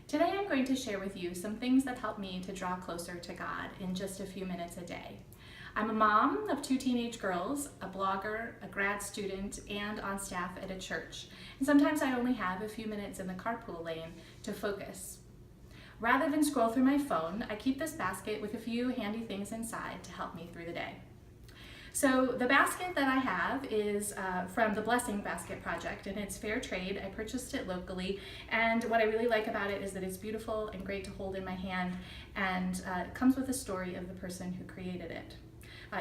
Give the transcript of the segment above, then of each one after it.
Today I'm going to share with you some things that help me to draw closer to God in just a few minutes a day. I'm a mom of 2 teenage girls, a blogger, a grad student, and on staff at a church. And sometimes I only have a few minutes in the carpool lane to focus. Rather than scroll through my phone, I keep this basket with a few handy things inside to help me through the day. So the basket that I have is from the Blessing Basket Project, and it's fair trade. I purchased it locally, and what I really like about it is that it's beautiful and great to hold in my hand, and it comes with a story of the person who created it.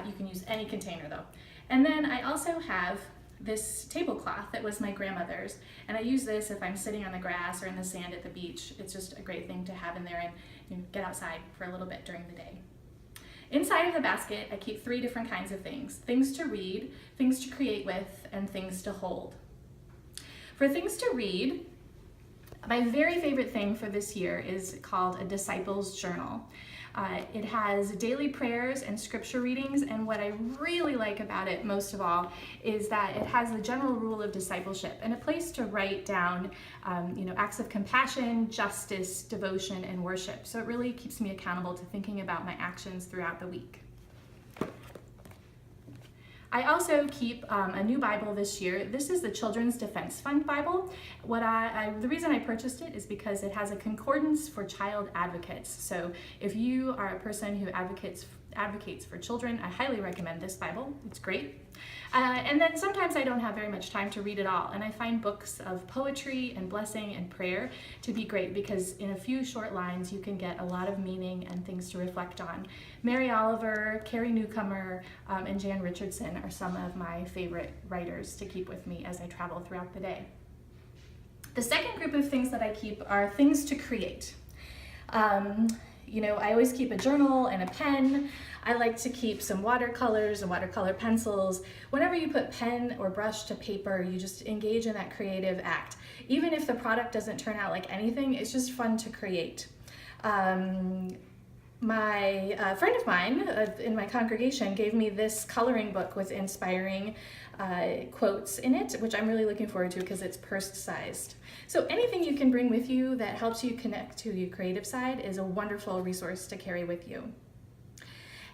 You can use any container though. And then I also have this tablecloth that was my grandmother's, and I use this if I'm sitting on the grass or in the sand at the beach. It's just a great thing to have in there and get outside for a little bit during the day. Inside of the basket, I keep 3 different kinds of things: things to read, things to create with, and things to hold. For things to read, my very favorite thing for this year is called a Disciples Journal. It has daily prayers and scripture readings, and what I really like about it most of all is that it has the general rule of discipleship and a place to write down acts of compassion, justice, devotion, and worship. So it really keeps me accountable to thinking about my actions throughout the week. I also keep a new Bible this year. This is the Children's Defense Fund Bible. The reason I purchased it is because it has a concordance for child advocates. So if you are a person who advocates for children, I highly recommend this Bible. It's great. And then sometimes I don't have very much time to read it all, and I find books of poetry and blessing and prayer to be great because in a few short lines you can get a lot of meaning and things to reflect on. Mary Oliver, Carrie Newcomer, and Jan Richardson are some of my favorite writers to keep with me as I travel throughout the day. The second group of things that I keep are things to create. I always keep a journal and a pen. I like to keep some watercolors and watercolor pencils. Whenever you put pen or brush to paper, you just engage in that creative act. Even if the product doesn't turn out like anything, it's just fun to create. My friend of mine in my congregation gave me this coloring book with inspiring quotes in it, which I'm really looking forward to because it's pursed sized. So anything you can bring with you that helps you connect to your creative side is a wonderful resource to carry with you.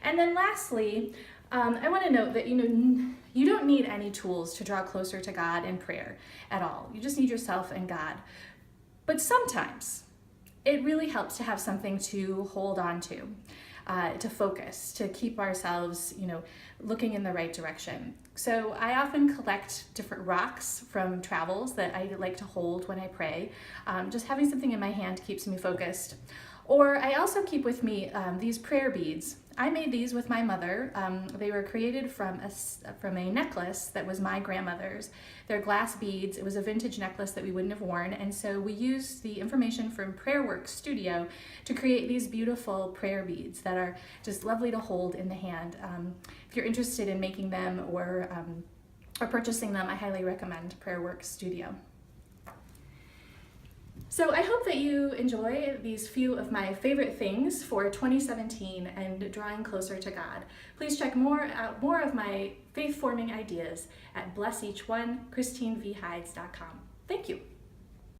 And then lastly, I want to note that you don't need any tools to draw closer to God in prayer at all. You just need yourself and God. But sometimes it really helps to have something to hold on to focus, to keep ourselves, looking in the right direction. So I often collect different rocks from travels that I like to hold when I pray. Just having something in my hand keeps me focused. Or I also keep with me these prayer beads. I made these with my mother. They were created from a necklace that was my grandmother's. They're glass beads. It was a vintage necklace that we wouldn't have worn, and so we used the information from PrayerWorks Studio to create these beautiful prayer beads that are just lovely to hold in the hand. If you're interested in making them or purchasing them, I highly recommend PrayerWorks Studio. So I hope that you enjoy these few of my favorite things for 2017 and drawing closer to God. Please check more of my faith-forming ideas at blesseachone, ChristineVHides.com. Thank you.